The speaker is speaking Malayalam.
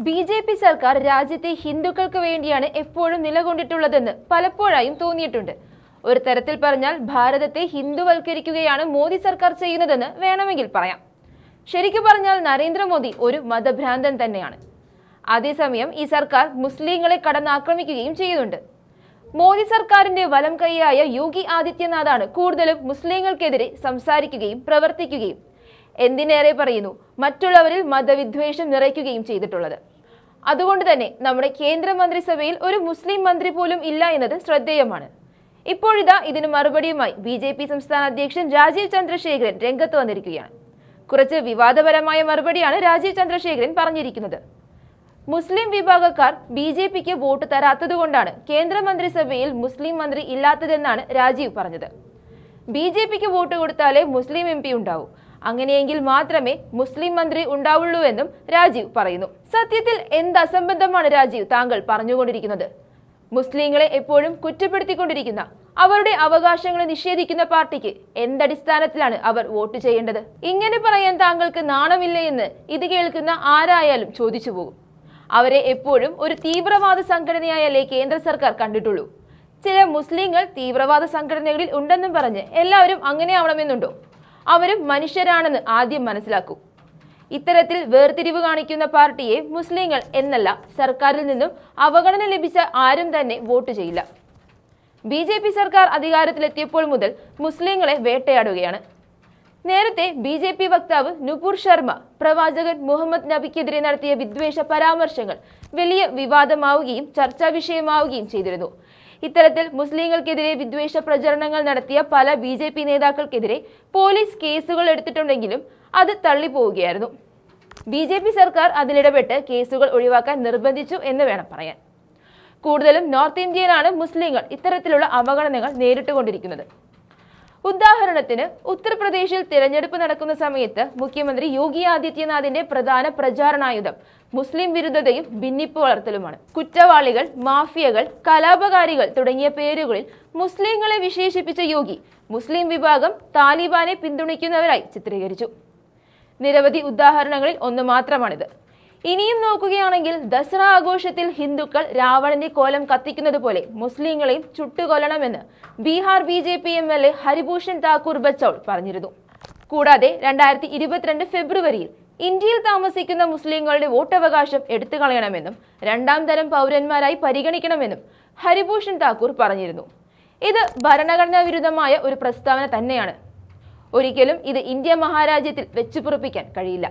ബി.ജെ.പി. സർക്കാർ രാജ്യത്തെ ഹിന്ദുക്കൾക്ക് വേണ്ടിയാണ് എപ്പോഴും നിലകൊണ്ടിട്ടുള്ളതെന്ന് പലപ്പോഴായും തോന്നിയിട്ടുണ്ട്. ഒരു തരത്തിൽ പറഞ്ഞാൽ ഭാരതത്തെ ഹിന്ദുവൽക്കരിക്കുകയാണ് മോദി സർക്കാർ ചെയ്യുന്നതെന്ന് വേണമെങ്കിൽ പറയാം. ശരിക്കു പറഞ്ഞാൽ നരേന്ദ്രമോദി ഒരു മതഭ്രാന്തൻ തന്നെയാണ്. അതേസമയം ഈ സർക്കാർ മുസ്ലിങ്ങളെ കടന്നാക്രമിക്കുകയും ചെയ്യുന്നുണ്ട്. മോദി സർക്കാരിന്റെ വലം കൈയായ യോഗി ആദിത്യനാഥാണ് കൂടുതലും മുസ്ലിങ്ങൾക്കെതിരെ സംസാരിക്കുകയും പ്രവർത്തിക്കുകയും എന്തിനേറെ പറയുന്നു മറ്റുള്ളവരിൽ മതവിദ്വേഷം നിറയ്ക്കുകയും ചെയ്തിട്ടുള്ളത്. അതുകൊണ്ട് തന്നെ നമ്മുടെ കേന്ദ്രമന്ത്രിസഭയിൽ ഒരു മുസ്ലിം മന്ത്രി പോലും ഇല്ല എന്നത് ശ്രദ്ധേയമാണ്. ഇപ്പോഴിതാ ഇതിന് മറുപടിയുമായി ബി.ജെ.പി. സംസ്ഥാന അധ്യക്ഷൻ രാജീവ് ചന്ദ്രശേഖരൻ രംഗത്ത് വന്നിരിക്കുകയാണ്. കുറച്ച് വിവാദപരമായ മറുപടിയാണ് രാജീവ് ചന്ദ്രശേഖരൻ പറഞ്ഞിരിക്കുന്നത്. മുസ്ലിം വിഭാഗക്കാർ ബി.ജെ.പിക്ക് വോട്ട് തരാത്തതുകൊണ്ടാണ് കേന്ദ്രമന്ത്രിസഭയിൽ മുസ്ലിം മന്ത്രി ഇല്ലാത്തതെന്നാണ് രാജീവ് പറഞ്ഞത്. ബി.ജെ.പിക്ക് വോട്ട് കൊടുത്താലേ മുസ്ലിം എം.പി. ഉണ്ടാവൂ, അങ്ങനെയെങ്കിൽ മാത്രമേ മുസ്ലിം മന്ത്രി ഉണ്ടാവുള്ളൂ എന്നും രാജീവ് പറയുന്നു. സത്യത്തിൽ എന്ത് അസംബന്ധമാണ് രാജീവ് താങ്കൾ പറഞ്ഞുകൊണ്ടിരിക്കുന്നത്? മുസ്ലിങ്ങളെ എപ്പോഴും കുറ്റപ്പെടുത്തിക്കൊണ്ടിരിക്കുന്ന, അവരുടെ അവകാശങ്ങളെ നിഷേധിക്കുന്ന പാർട്ടിക്ക് എന്തടിസ്ഥാനത്തിലാണ് അവർ വോട്ട് ചെയ്യേണ്ടത്? ഇങ്ങനെ പറയാൻ താങ്കൾക്ക് നാണമില്ലേ എന്ന് ഇത് കേൾക്കുന്ന ആരായാലും ചോദിച്ചു പോകും. അവരെ എപ്പോഴും ഒരു തീവ്രവാദ സംഘടനയായല്ലേ കേന്ദ്ര സർക്കാർ കണ്ടിട്ടുള്ളൂ. ചില മുസ്ലിങ്ങൾ തീവ്രവാദ സംഘടനകളിൽ ഉണ്ടെന്നും പറഞ്ഞ് എല്ലാവരും അങ്ങനെ ആവണമെന്നുണ്ടോ? അവരും മനുഷ്യരാണെന്ന് ആദ്യം മനസ്സിലാക്കൂ. ഇത്തരത്തിൽ വേർതിരിവ് കാണിക്കുന്ന പാർട്ടിയെ മുസ്ലിങ്ങൾ എന്നല്ല, സർക്കാരിൽ നിന്നും അവഗണന ലഭിച്ച ആരും തന്നെ വോട്ട് ചെയ്യില്ല. ബി.ജെ.പി. സർക്കാർ അധികാരത്തിലെത്തിയപ്പോൾ മുതൽ മുസ്ലിങ്ങളെ വേട്ടയാടുകയാണ്. നേരത്തെ ബി.ജെ.പി. വക്താവ് നുപുർ ശർമ്മ പ്രവാചകൻ മുഹമ്മദ് നബിക്കെതിരെ നടത്തിയ വിദ്വേഷ പരാമർശങ്ങൾ വലിയ വിവാദമാവുകയും ചർച്ചാ വിഷയമാവുകയും ചെയ്തിരുന്നു. ഇത്തരത്തിൽ മുസ്ലിങ്ങൾക്കെതിരെ വിദ്വേഷ പ്രചരണങ്ങൾ നടത്തിയ പല ബി.ജെ.പി. നേതാക്കൾക്കെതിരെ പോലീസ് കേസുകൾ എടുത്തിട്ടുണ്ടെങ്കിലും അത് തള്ളിപ്പോവുകയായിരുന്നു. ബി.ജെ.പി. സർക്കാർ അതിലിടപെട്ട് കേസുകൾ ഒഴിവാക്കാൻ നിർബന്ധിച്ചു എന്ന് വേണം പറയാൻ. കൂടുതലും നോർത്ത് ഇന്ത്യയിലാണ് മുസ്ലിങ്ങൾ ഇത്തരത്തിലുള്ള അവഗണനകൾ നേരിട്ടുകൊണ്ടിരിക്കുന്നത്. ഉദാഹരണത്തിന് ഉത്തർപ്രദേശിൽ തിരഞ്ഞെടുപ്പ് നടക്കുന്ന സമയത്ത് മുഖ്യമന്ത്രി യോഗി ആദിത്യനാഥിന്റെ പ്രധാന പ്രചാരണായുധം മുസ്ലിം വിരുദ്ധതയും ഭിന്നിപ്പ് വളർത്തലുമാണ്. കുറ്റവാളികൾ, മാഫിയകൾ, കലാപകാരികൾ തുടങ്ങിയ പേരുകളിൽ മുസ്ലിങ്ങളെ വിശേഷിപ്പിച്ച യോഗി മുസ്ലിം വിഭാഗം താലിബാനെ പിന്തുണയ്ക്കുന്നവരായി ചിത്രീകരിച്ചു. നിരവധി ഉദാഹരണങ്ങളിൽ ഒന്ന് മാത്രമാണിത്. ഇനിയും നോക്കുകയാണെങ്കിൽ ദസറ ആഘോഷത്തിൽ ഹിന്ദുക്കൾ രാവണന്റെ കോലം കത്തിക്കുന്നത് പോലെ മുസ്ലിങ്ങളെയും ചുട്ടുകൊല്ലണമെന്ന് ബീഹാർ ബി.ജെ.പി. എം.എൽ.എ. ഹരിഭൂഷൺ താക്കൂർ ബച്ചൌൾ പറഞ്ഞിരുന്നു. കൂടാതെ 2022 ഫെബ്രുവരിയിൽ ഇന്ത്യയിൽ താമസിക്കുന്ന മുസ്ലിങ്ങളുടെ വോട്ടവകാശം എടുത്തു കളയണമെന്നും രണ്ടാം തരം പൗരന്മാരായി പരിഗണിക്കണമെന്നും ഹരിഭൂഷൺ താക്കൂർ പറഞ്ഞിരുന്നു. ഇത് ഭരണഘടനാ വിരുദ്ധമായ ഒരു പ്രസ്താവന തന്നെയാണ്. ഒരിക്കലും ഇത് ഇന്ത്യ മഹാരാജ്യത്തിൽ വെച്ചുപുറപ്പിക്കാൻ കഴിയില്ല.